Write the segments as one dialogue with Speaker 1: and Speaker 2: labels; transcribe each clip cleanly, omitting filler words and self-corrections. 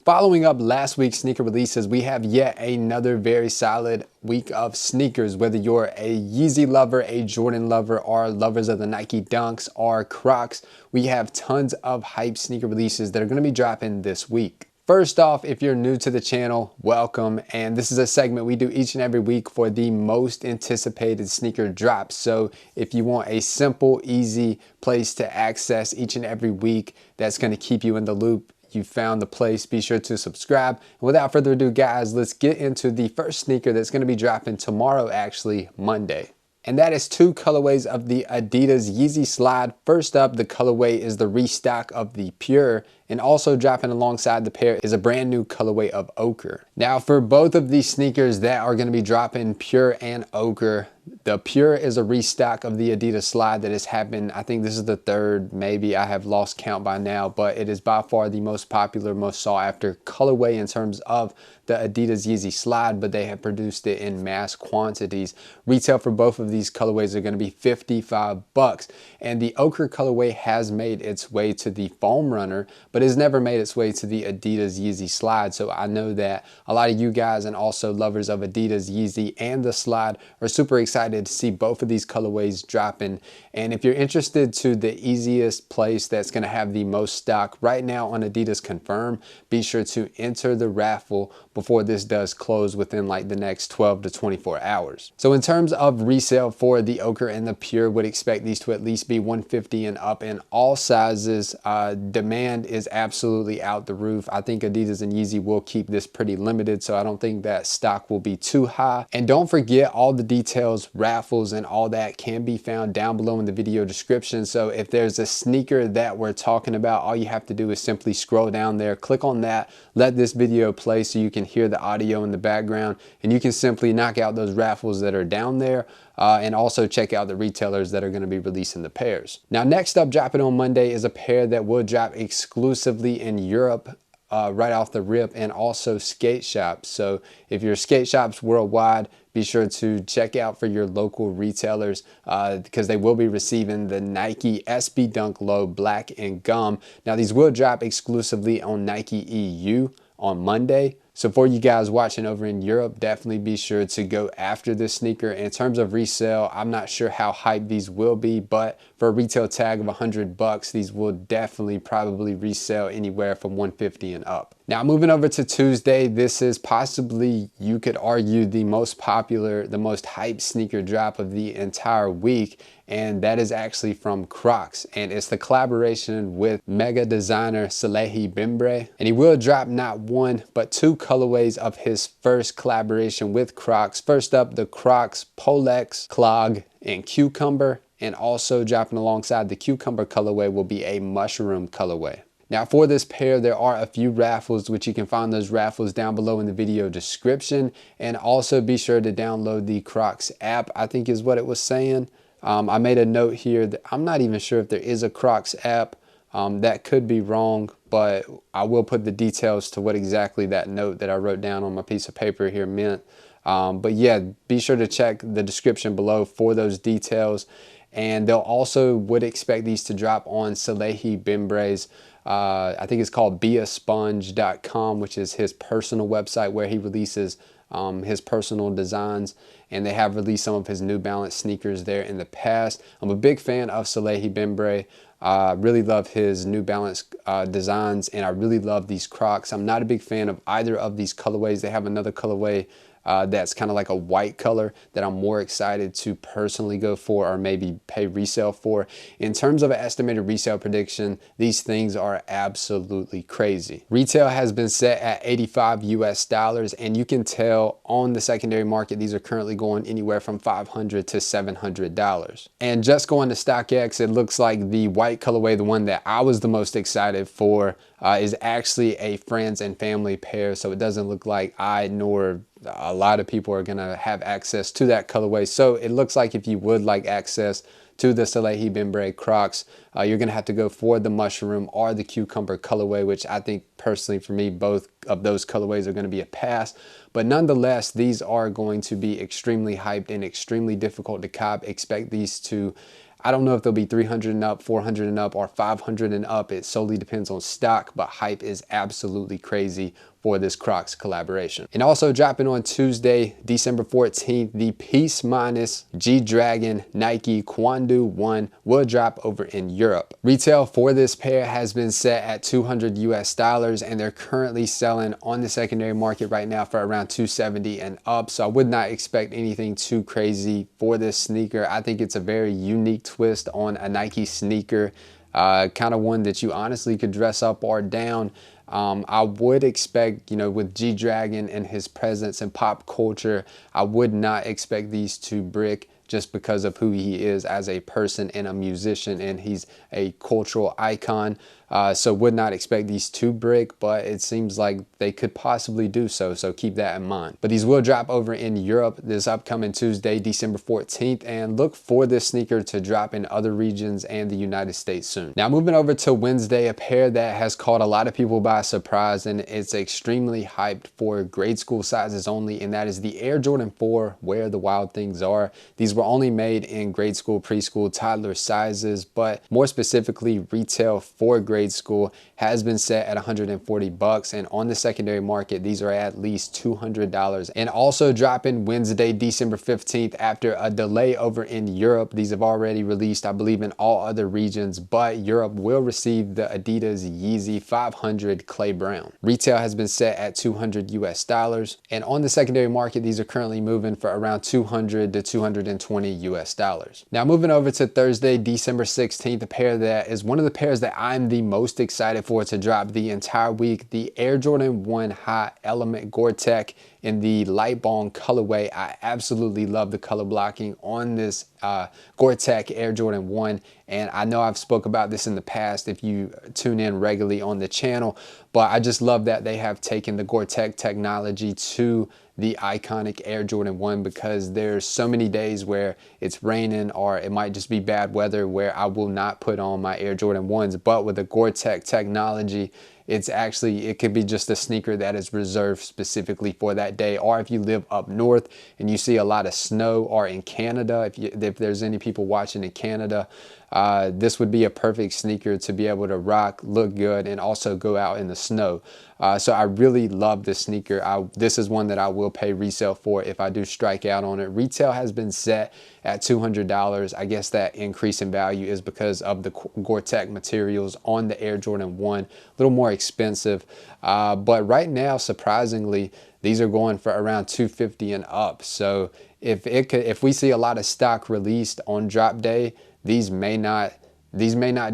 Speaker 1: Following up last week's sneaker releases, we have yet another very solid week of sneakers. Whether you're a Yeezy lover, a Jordan lover, or lovers of the Nike Dunks or Crocs, we have tons of hype sneaker releases that are going to be dropping this week. First off, if you're new to the channel, welcome. And this is a segment we do each and every week for the most anticipated sneaker drops. So if you want a simple, easy place to access each and every week that's going to keep you in the loop, you found the place, be sure to subscribe. And without further ado, guys, let's get into the first sneaker that's going to be dropping tomorrow, actually Monday. And that is two colorways of the Adidas Yeezy Slide. First up, the colorway is the restock of the Pure, and also dropping alongside the pair is a brand new colorway of Ochre. Now for both of these sneakers that are going to be dropping, Pure and Ochre, the Pure is a restock of the Adidas Slide that has happened. I think this is the third, maybe I have lost count by now, but it is by far the most popular, most sought after colorway in terms of the Adidas Yeezy Slide, but they have produced it in mass quantities. Retail for both of these colorways are going to be 55 bucks. And the Ochre colorway has made its way to the foam runner, but has never made its way to the Adidas Yeezy Slide. So I know that a lot of you guys and also lovers of Adidas Yeezy and the Slide are super excited to see both of these colorways dropping. And if you're interested to the easiest place that's going to have the most stock right now on Adidas Confirm, be sure to enter the raffle before this does close within like the next 12 to 24 hours. So in terms of resale for the Ochre and the Pure, would expect these to at least be 150 and up in all sizes. Demand is absolutely out the roof. I think Adidas and Yeezy will keep this pretty limited, so I don't think that stock will be too high. And don't forget, all the details, raffles, and all that can be found down below in the video description. So if there's a sneaker that we're talking about, all you have to do is simply scroll down there, click on that, let this video play so you can hear the audio in the background, and you can simply knock out those raffles that are down there. And also check out the retailers that are going to be releasing the pairs. Now next up, dropping on Monday, is a pair that will drop exclusively in Europe right off the rip, and also skate shops. So if you're skate shops worldwide, be sure to check out for your local retailers because they will be receiving the Nike SB Dunk Low Black and Gum. Now these will drop exclusively on Nike EU on Monday. So for you guys watching over in Europe, definitely be sure to go after this sneaker. In terms of resale, I'm not sure how hype these will be, but for a retail tag of 100 bucks, these will definitely probably resell anywhere from 150 and up. Now moving over to Tuesday, this is possibly, you could argue, the most popular, the most hyped sneaker drop of the entire week. And that is actually from Crocs, and it's the collaboration with mega designer Salehi Bembury. And he will drop not one, but two colorways of his first collaboration with Crocs. First up, the Crocs Pollex, Clog, and Cucumber. And also dropping alongside the Cucumber colorway will be a Mushroom colorway. Now for this pair, there are a few raffles, which you can find those raffles down below in the video description. And also be sure to download the Crocs app, I think is what it was saying. I made a note here that I'm not even sure if there is a Crocs app. That could be wrong, but I will put the details to what exactly that note that I wrote down on my piece of paper here meant. But yeah, be sure to check the description below for those details. And they'll also would expect these to drop on Salehi Bembury's, I think it's called beasponge.com, which is his personal website where he releases his personal designs, and they have released some of his New Balance sneakers there in the past. I'm a big fan of Salehi Bembury. Really love his New Balance designs, and I really love these Crocs. I'm not a big fan of either of these colorways. They have another colorway that's kind of like a white color that I'm more excited to personally go for, or maybe pay resale for. In terms of an estimated resale prediction, these things are absolutely crazy. Retail has been set at 85 US dollars, and you can tell on the secondary market these are currently going anywhere from $500 to $700. And just going to StockX, it looks like the white colorway, the one that I was the most excited for, is actually a friends and family pair. So it doesn't look like I nor a lot of people are gonna have access to that colorway. So it looks like if you would like access to the Salehi Bembury Crocs, you're gonna have to go for the Mushroom or the Cucumber colorway, which I think personally for me, both of those colorways are gonna be a pass. But nonetheless, these are going to be extremely hyped and extremely difficult to cop. Expect these to I don't know if they'll be 300 and up, 400 and up, or 500 and up. It solely depends on stock, but hype is absolutely crazy for this Crocs collaboration. And also dropping on Tuesday, December 14th, the Peaceminusone Gdragon Nike Kwondo 1 will drop over in Europe. Retail for this pair has been set at $200 US, and they're currently selling on the secondary market right now for around $270 and up. So I would not expect anything too crazy for this sneaker. I think it's a very unique twist on a Nike sneaker, kind of one that you honestly could dress up or down. I would expect, you know, with Gdragon and his presence in pop culture, I would not expect these to brick just because of who he is as a person and a musician, and he's a cultural icon. So would not expect these to brick, but it seems like they could possibly do so, so keep that in mind. But these will drop over in Europe this upcoming Tuesday, December 14th, and look for this sneaker to drop in other regions and the United States soon. Now moving over to Wednesday, a pair that has caught a lot of people by surprise, and it's extremely hyped for grade school sizes only, and that is the Air Jordan 4 Where the Wild Things Are. These were only made in grade school, preschool, toddler sizes, but more specifically retail for grade school has been set at $140, and on the secondary market these are at least $200. And also dropping Wednesday, December 15th, after a delay over in Europe. These have already released, I believe, in all other regions, but Europe will receive the Adidas Yeezy 500 Clay Brown. Retail has been set at $200 US, and on the secondary market these are currently moving for around $200 to $220 US. Now moving over to Thursday, December 16th, a pair that is one of the pairs that I'm the most excited for to drop the entire week, the Air Jordan 1 High Element Gore-Tex in the light bone colorway. I absolutely love the color blocking on this Gore-Tex Air Jordan 1, and I know I've spoke about this in the past if you tune in regularly on the channel, but I just love that they have taken the Gore-Tex technology to the iconic Air Jordan 1, because there's so many days where it's raining or it might just be bad weather where I will not put on my Air Jordan 1s, but with the Gore-Tex technology, it could be just a sneaker that is reserved specifically for that day. Or if you live up north and you see a lot of snow, or in Canada, if there's any people watching in Canada, this would be a perfect sneaker to be able to rock, look good, and also go out in the snow. So I really love this sneaker. This is one that I will pay resale for if I do strike out on it. Retail has been set at $200. I guess that increase in value is because of the Gore-Tex materials on the Air Jordan 1, a little more expensive. But right now, surprisingly, these are going for around $250 and up. So if we see a lot of stock released on drop day, these may not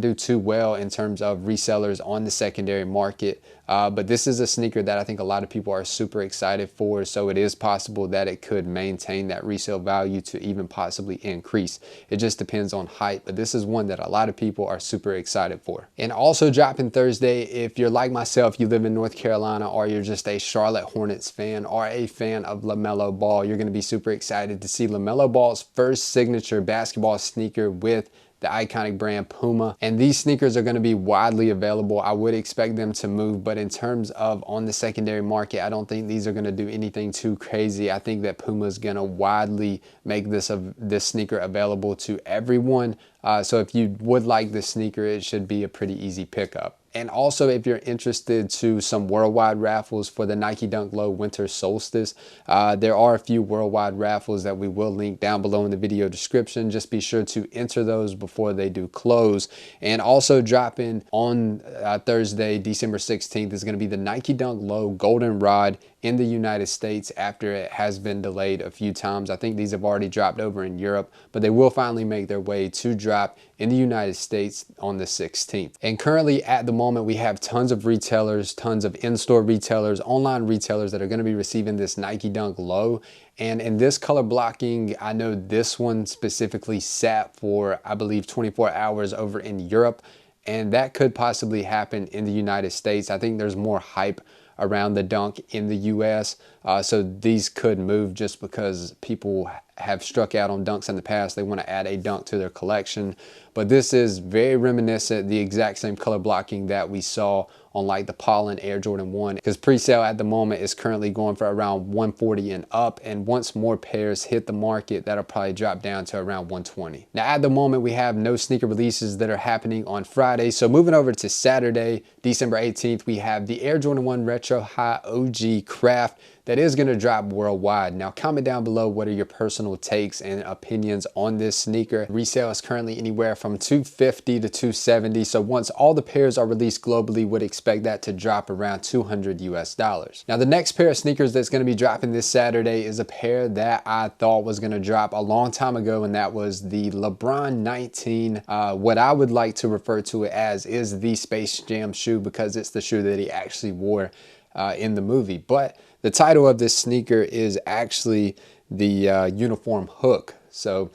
Speaker 1: do too well in terms of resellers on the secondary market. But this is a sneaker that I think a lot of people are super excited for, so it is possible that it could maintain that resale value to even possibly increase. It just depends on hype, but this is one that a lot of people are super excited for. And also dropping Thursday, if you're like myself, you live in North Carolina, or you're just a Charlotte Hornets fan or a fan of Lamelo Ball, you're going to be super excited to see Lamelo Ball's first signature basketball sneaker with the iconic brand Puma. And these sneakers are going to be widely available. I would expect them to move, but in terms of on the secondary market, I don't think these are going to do anything too crazy. I think that Puma is going to widely make this sneaker available to everyone. So if you would like this sneaker, it should be a pretty easy pickup. And also, if you're interested to some worldwide raffles for the Nike Dunk Low Winter Solstice, there are a few worldwide raffles that we will link down below in the video description. Just be sure to enter those before they do close. And also dropping on Thursday, December 16th, is going to be the Nike Dunk Low Goldenrod in the United States after it has been delayed a few times. I think these have already dropped over in Europe, but they will finally make their way to drop in the United States on the 16th. And currently at the moment, we have tons of retailers, tons of in-store retailers, online retailers that are going to be receiving this Nike Dunk Low. And in this color blocking, I know this one specifically sat for, I believe, 24 hours over in Europe, and that could possibly happen in the United States. I think there's more hype around the dunk in the US, so these could move just because people have struck out on dunks in the past, they want to add a dunk to their collection. But this is very reminiscent, the exact same color blocking that we saw on like the Pollen Air Jordan 1, because pre-sale at the moment is currently going for around 140 and up, and once more pairs hit the market, that'll probably drop down to around 120. Now at the moment we have no sneaker releases that are happening on Friday, so moving over to Saturday, December 18th, we have the Air Jordan 1 Retro High OG Craft that is going to drop worldwide. Now comment down below what are your personal takes and opinions on this sneaker. Resale is currently anywhere from $250 to $270, so once all the pairs are released globally, would expect that to drop around $200 US. Now the next pair of sneakers that's going to be dropping this Saturday is a pair that I thought was going to drop a long time ago, and that was the Lebron 19, what I would like to refer to it as is the Space Jam shoe, because it's the shoe that he actually wore in the movie. But the title of this sneaker is actually the Uniform Hook. So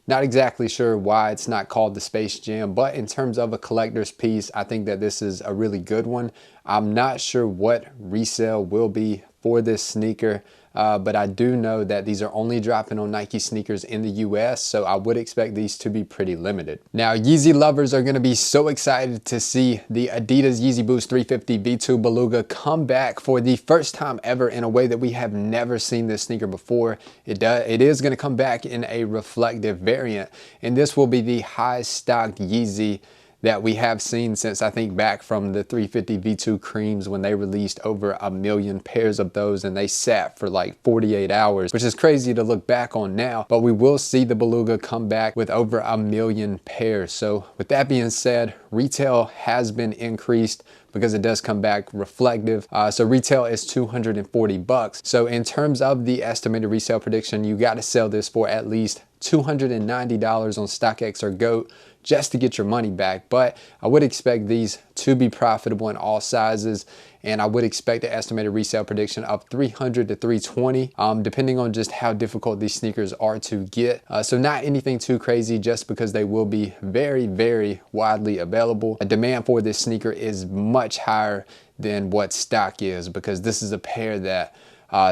Speaker 1: not exactly sure why it's not called the Space Jam, but in terms of a collector's piece, I think that this is a really good one. I'm not sure what resale will be for this sneaker, but I do know that these are only dropping on Nike sneakers in the US, so I would expect these to be pretty limited. Now Yeezy lovers are going to be so excited to see the Adidas Yeezy Boost 350 V2 Beluga come back for the first time ever in a way that we have never seen this sneaker before. It is going to come back in a reflective variant, and this will be the highest stocked Yeezy that we have seen since I think back from the 350 V2 creams, when they released over 1 million pairs of those and they sat for like 48 hours, which is crazy to look back on now. But we will see the Beluga come back with over 1 million pairs. So with that being said, retail has been increased because it does come back reflective. So retail is 240 bucks. So in terms of the estimated resale prediction, you got to sell this for at least $290 on StockX or GOAT just to get your money back. But I would expect these to be profitable in all sizes, and I would expect the estimated resale prediction of 300 to 320, depending on just how difficult these sneakers are to get. So not anything too crazy, just because they will be very, very widely available. A demand for this sneaker is much higher than what stock is, because this is a pair that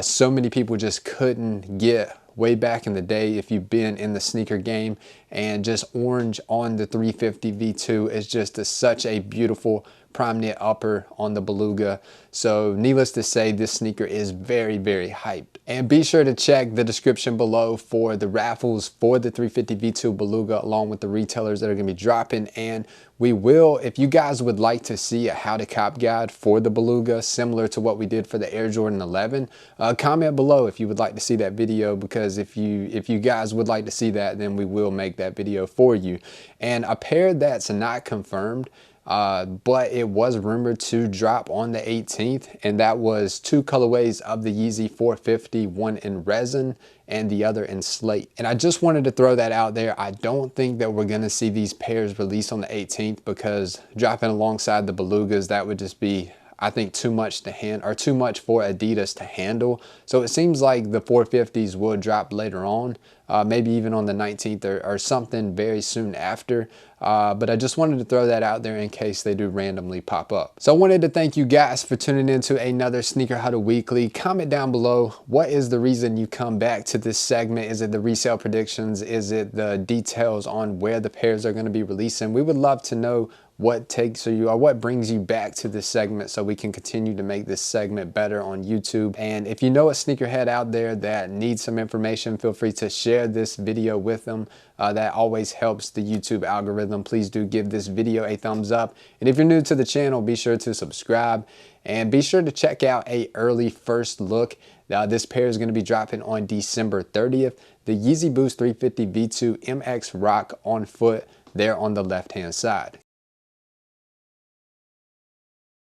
Speaker 1: so many people just couldn't get way back in the day if you've been in the sneaker game. And just orange on the 350 V2 is just such a beautiful prime knit upper on the Beluga. So needless to say, this sneaker is very, very hyped. And be sure to check the description below for the raffles for the 350 V2 Beluga, along with the retailers that are going to be dropping. And we will, if you guys would like to see a how to cop guide for the Beluga similar to what we did for the Air Jordan 11, comment below if you would like to see that video, because if you guys would like to see that, then we will make that video for you. And a pair that's not confirmed, but it was rumored to drop on the 18th, and that was 2 colorways of the Yeezy 450, one in resin and the other in slate. And I just wanted to throw that out there. I don't think that we're gonna see these pairs released on the 18th, because dropping alongside the Belugas, that would just be, I think, too much for Adidas to handle. So it seems like the 450s will drop later on, maybe even on the 19th or something very soon after. But I just wanted to throw that out there in case they do randomly pop up. So I wanted to thank you guys for tuning into another Sneaker Huddle Weekly. Comment down below, what is the reason you come back to this segment? Is it the resale predictions? Is it the details on where the pairs are going to be releasing? We would love to know what takes you, or what brings you back to this segment, so we can continue to make this segment better on YouTube. And if you know a sneakerhead out there that needs some information, feel free to share this video with them. That always helps the YouTube algorithm. Please do give this video a thumbs up. And if you're new to the channel, be sure to subscribe, and be sure to check out a early first look. This pair is going to be dropping on December 30th. The Yeezy Boost 350 V2 MX Rock on foot there on the left hand side.